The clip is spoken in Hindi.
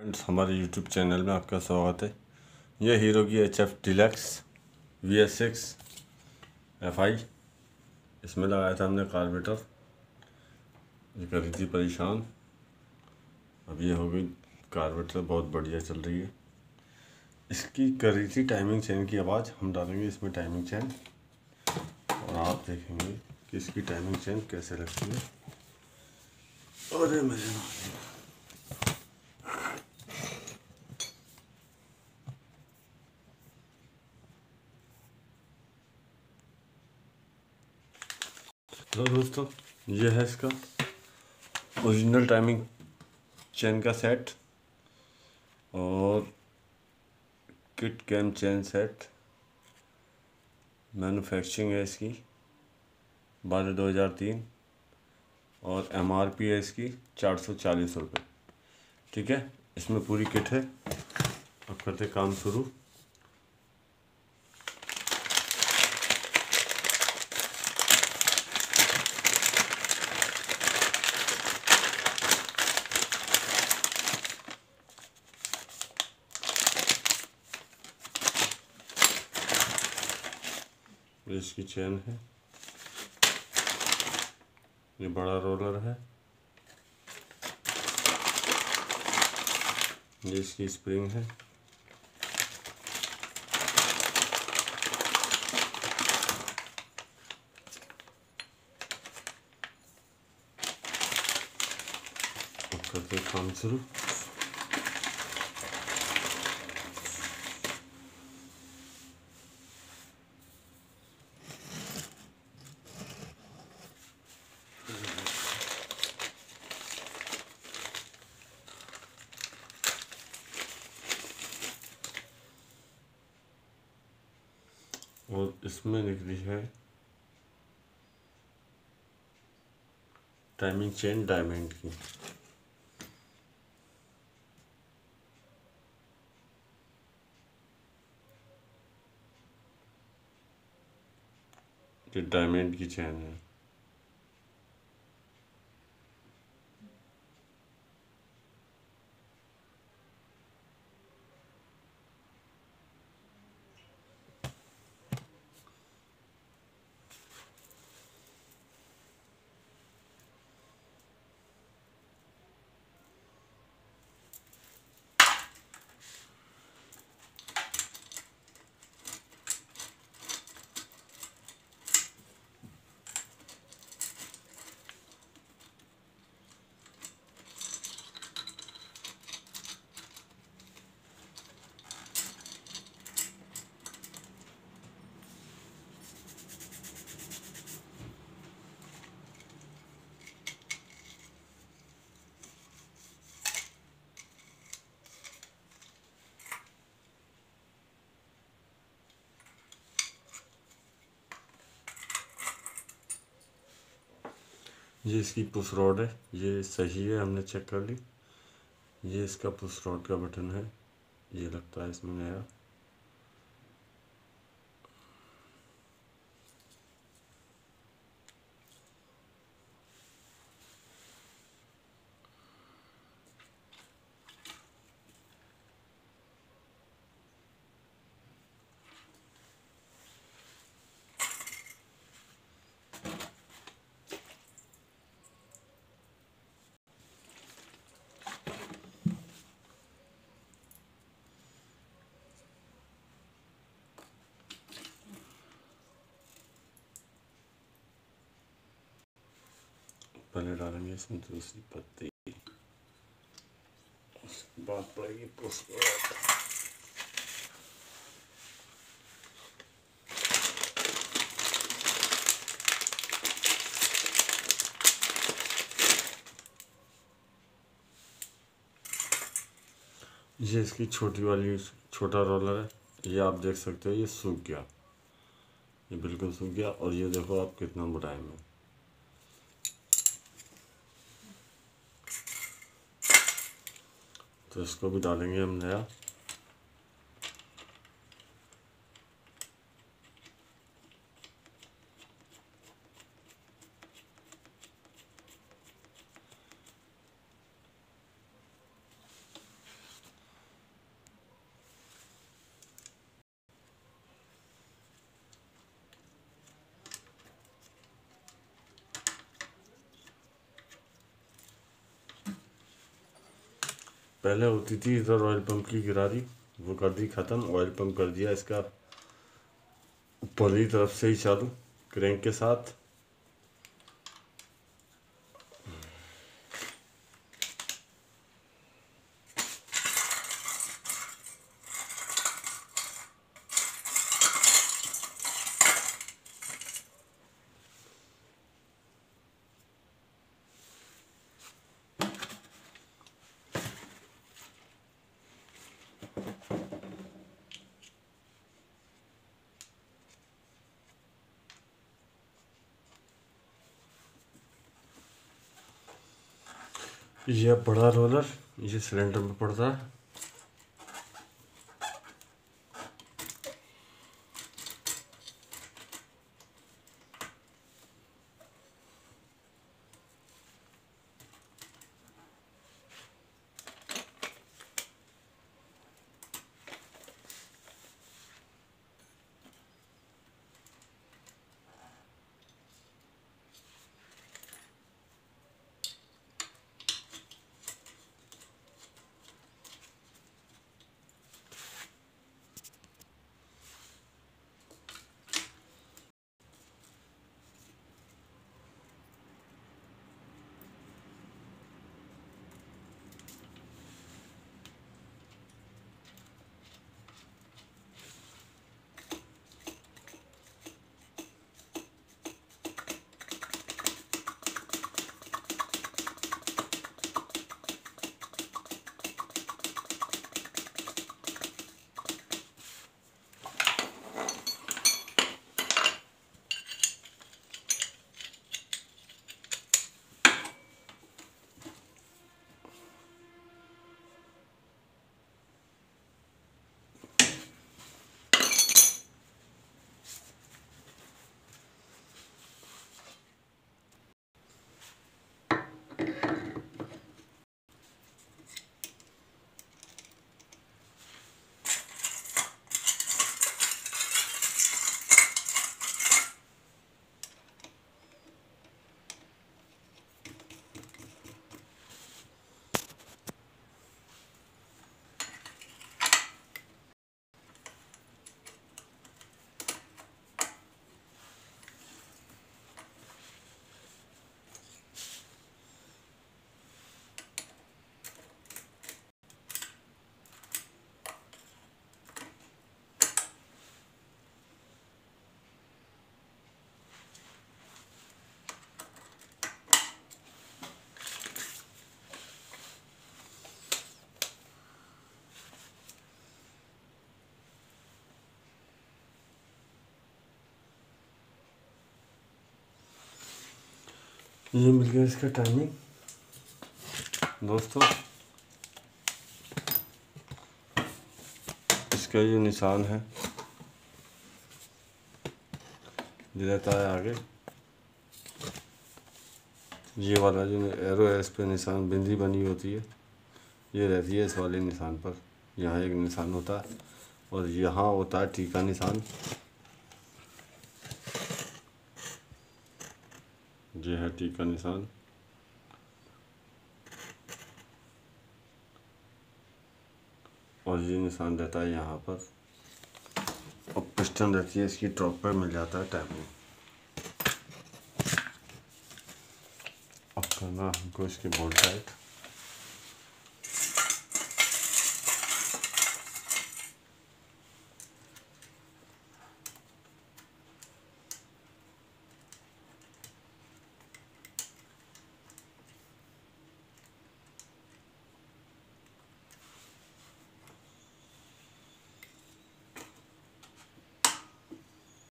फ्रेंड्स, हमारे YouTube चैनल में आपका स्वागत है। यह हीरो की HF डिलक्स VS6 FI, इसमें लगाया था हमने कार्बेटर। ये कर रही थी परेशान। अब ये हो गई कार्बेटर, बहुत बढ़िया चल रही है। इसकी कर रही थी टाइमिंग चेन की आवाज़। हम डालेंगे इसमें टाइमिंग चेन और आप देखेंगे कि इसकी टाइमिंग चेन कैसे लगती है। अरे मेरे तो दोस्तों, ये है इसका ओरिजिनल टाइमिंग चेन का सेट और kit cam chain set. Manufacturing है इसकी 12/2003 और MRP है इसकी 440 रुपये। ठीक है, इसमें पूरी किट है। अब करते काम शुरू। ये इसकी चेन है, ये बड़ा रोलर है, ये इसकी स्प्रिंग है, अब करते काम शुरू। और इसमें निकली है टाइमिंग चेन डायमंड की। ये डायमंड की चेन है। ये इसकी पुश रॉड है, ये सही है, हमने चेक कर ली। ये इसका पुश रॉड का बटन है, ये लगता है इसमें नया। पहले डालेंगे इसमें दूसरी पत्ती, उसके बाद पड़ेगी पुश रॉड। ये इसकी छोटी वाली छोटा रोलर है, ये आप देख सकते हो, ये सूख गया, ये बिल्कुल सूख गया। और ये देखो आप कितना मुलायम है। तो इसको भी डालेंगे हम नया। पहले होती थी इधर ऑयल पंप की गिरारी, वो कर दी ख़त्म। ऑयल पंप कर दिया इसका ऊपर ही तरफ से ही चालू क्रैंक के साथ। ये बड़ा रोलर ये सिलेंडर में पड़ता है। ये मिल गया इसका टाइमिंग दोस्तों। इसका ये निशान है ये रहता है आगे, ये वाला जो एरो है इस पे निशान बिंदी बनी होती है ये रहती है इस वाले निशान पर। यहाँ एक निशान होता है और यहाँ होता है टी का निशान। ये है टी का निशान। और ये निशान रहता है यहाँ पर और पिस्टन रहती है इसकी टॉप पर मिल जाता है टाइमिंग। अब करना हमको इसकी बोल्ट टाइट।